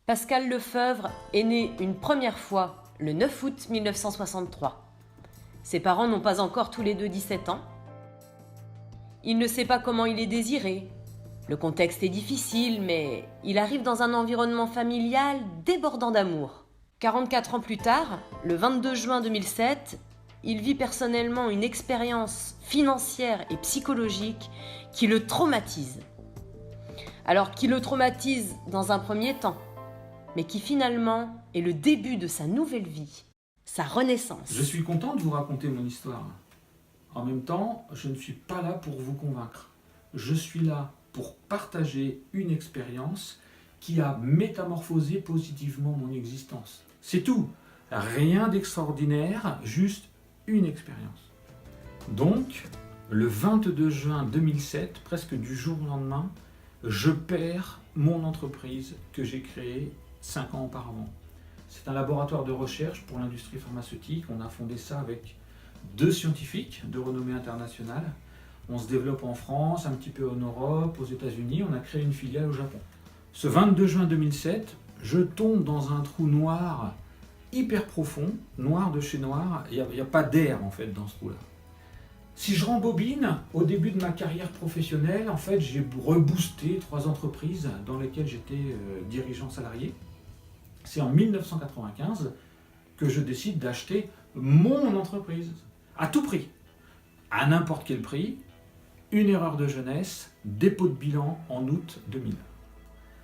Pascal Lefebvre est né une première fois le 9 août 1963. Ses parents n'ont pas encore tous les deux 17 ans. Il ne sait pas comment il est désiré. Le contexte est difficile, mais il arrive dans un environnement familial débordant d'amour. 44 ans plus tard, le 22 juin 2007, il vit personnellement une expérience financière et psychologique qui le traumatise. Alors qui le traumatise dans un premier temps, mais qui finalement est le début de sa nouvelle vie, sa renaissance. Je suis content de vous raconter mon histoire. En même temps, je ne suis pas là pour vous convaincre. Je suis là pour partager une expérience qui a métamorphosé positivement mon existence. C'est tout. Rien d'extraordinaire, juste une expérience. Donc, le 22 juin 2007, presque du jour au lendemain, je perds mon entreprise que j'ai créée 5 ans auparavant. C'est un laboratoire de recherche pour l'industrie pharmaceutique. On a fondé ça avec 2 scientifiques de renommée internationale. On se développe en France, un petit peu en Europe, aux États-Unis. On a créé une filiale au Japon. Ce 22 juin 2007, je tombe dans un trou noir hyper profond, noir de chez noir. Il n'y a pas d'air en fait dans ce trou-là. Si je rembobine, au début de ma carrière professionnelle, en fait, j'ai reboosté 3 entreprises dans lesquelles j'étais dirigeant salarié. C'est en 1995 que je décide d'acheter mon entreprise, à tout prix, à n'importe quel prix. Une erreur de jeunesse, dépôt de bilan en août 2000.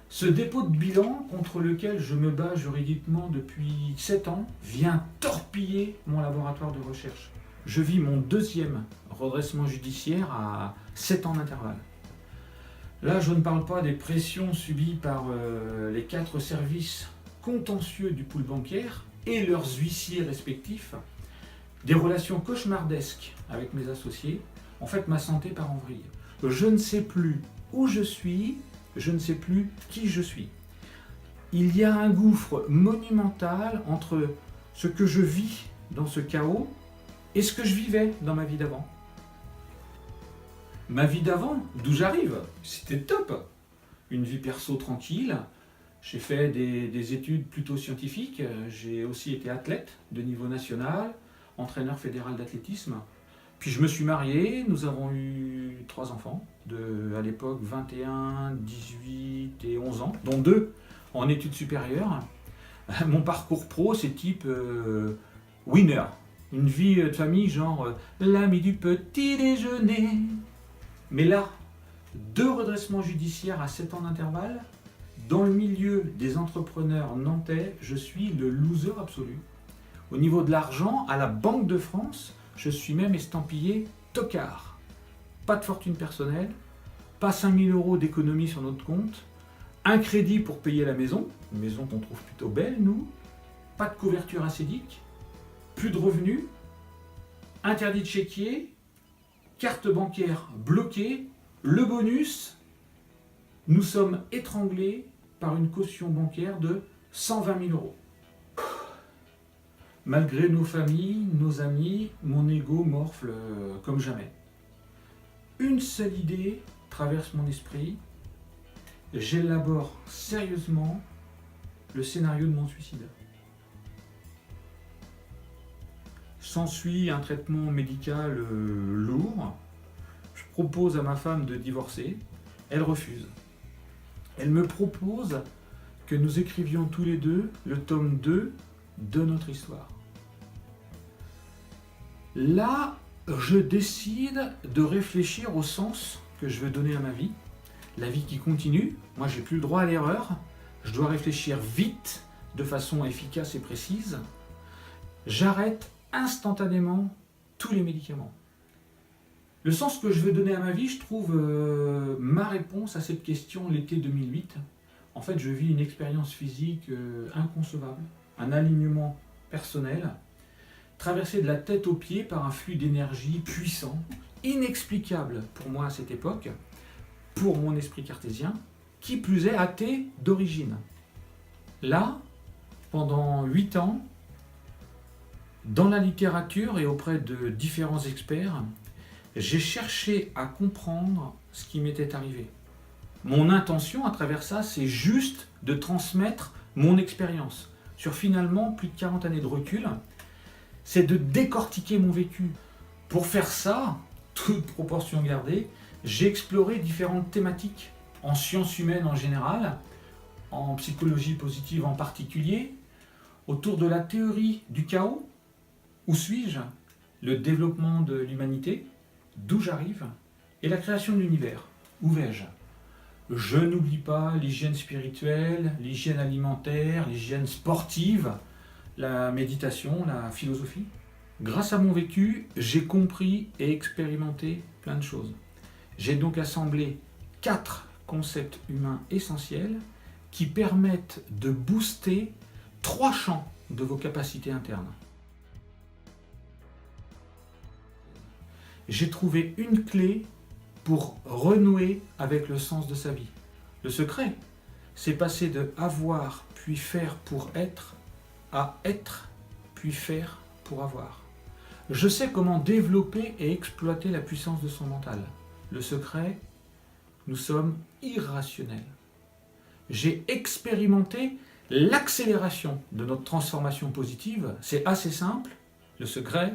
Ce dépôt de bilan, contre lequel je me bats juridiquement depuis 7 ans, vient torpiller mon laboratoire de recherche. Je vis mon 2e redressement judiciaire à 7 ans d'intervalle. Là, je ne parle pas des pressions subies par les 4 services contentieux du pool bancaire et leurs huissiers respectifs, des relations cauchemardesques avec mes associés. En fait, ma santé part en vrille. Je ne sais plus où je suis, je ne sais plus qui je suis. Il y a un gouffre monumental entre ce que je vis dans ce chaos et ce que je vivais dans ma vie d'avant. Ma vie d'avant, d'où j'arrive, c'était top. Une vie perso tranquille. J'ai fait des études plutôt scientifiques. J'ai aussi été athlète de niveau national, entraîneur fédéral d'athlétisme. Puis je me suis marié, nous avons eu 3 enfants, à l'époque 21, 18 et 11 ans, dont 2 en études supérieures. Mon parcours pro, c'est type winner. Une vie de famille genre l'ami du petit déjeuner. Mais là, 2 redressements judiciaires à 7 ans d'intervalle. Dans le milieu des entrepreneurs nantais, je suis le loser absolu. Au niveau de l'argent, à la Banque de France, je suis même estampillé tocard. Pas de fortune personnelle, pas 5 000 € d'économie sur notre compte, un crédit pour payer la maison, une maison qu'on trouve plutôt belle, nous, pas de couverture acédique, plus de revenus, interdit de chéquier, carte bancaire bloquée, le bonus, nous sommes étranglés par une caution bancaire de 120 000 €. Malgré nos familles, nos amis, mon ego morfle comme jamais. Une seule idée traverse mon esprit. J'élabore sérieusement le scénario de mon suicide. S'ensuit un traitement médical lourd. Je propose à ma femme de divorcer. Elle refuse. Elle me propose que nous écrivions tous les deux le tome 2 de notre histoire. Là, je décide de réfléchir au sens que je veux donner à ma vie. La vie qui continue, moi j'ai plus le droit à l'erreur. Je dois réfléchir vite, de façon efficace et précise. J'arrête instantanément tous les médicaments. Le sens que je veux donner à ma vie, je trouve ma réponse à cette question l'été 2008. En fait, je vis une expérience physique inconcevable, un alignement personnel, traversé de la tête aux pieds par un flux d'énergie puissant, inexplicable pour moi à cette époque, pour mon esprit cartésien, qui plus est athée d'origine. Là, pendant 8 ans, dans la littérature et auprès de différents experts, j'ai cherché à comprendre ce qui m'était arrivé. Mon intention à travers ça, c'est juste de transmettre mon expérience, sur finalement plus de 40 années de recul, c'est de décortiquer mon vécu. Pour faire ça, toute proportion gardée, j'ai exploré différentes thématiques, en sciences humaines en général, en psychologie positive en particulier, autour de la théorie du chaos, où suis-je, le développement de l'humanité, d'où j'arrive, et la création de l'univers, où vais-je. Je n'oublie pas l'hygiène spirituelle, l'hygiène alimentaire, l'hygiène sportive, la méditation, la philosophie. Grâce à mon vécu, j'ai compris et expérimenté plein de choses. J'ai donc assemblé 4 concepts humains essentiels qui permettent de booster 3 champs de vos capacités internes. J'ai trouvé une clé pour renouer avec le sens de sa vie. Le secret, c'est passer de avoir puis faire pour être à être puis faire pour avoir. Je sais comment développer et exploiter la puissance de son mental. Le secret, nous sommes irrationnels. J'ai expérimenté l'accélération de notre transformation positive. C'est assez simple. Le secret,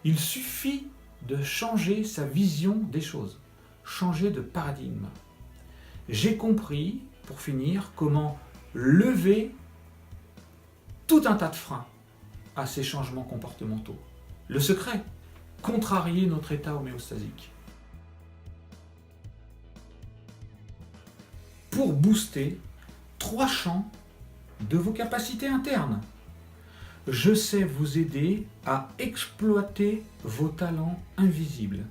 il suffit de changer sa vision des choses, changer de paradigme. J'ai compris, pour finir, comment lever tout un tas de freins à ces changements comportementaux. Le secret, contrarier notre état homéostasique. Pour booster 3 champs de vos capacités internes. Je sais vous aider à exploiter vos talents invisibles,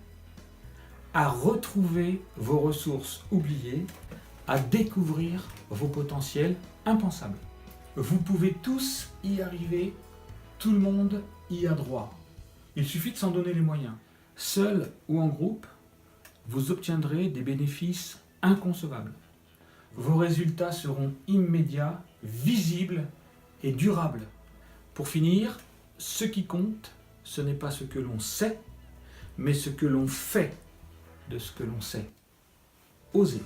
à retrouver vos ressources oubliées, à découvrir vos potentiels impensables. Vous pouvez tous y arriver, tout le monde y a droit. Il suffit de s'en donner les moyens. Seul ou en groupe, vous obtiendrez des bénéfices inconcevables. Vos résultats seront immédiats, visibles et durables. Pour finir, ce qui compte, ce n'est pas ce que l'on sait, mais ce que l'on fait de ce que l'on sait. Osez.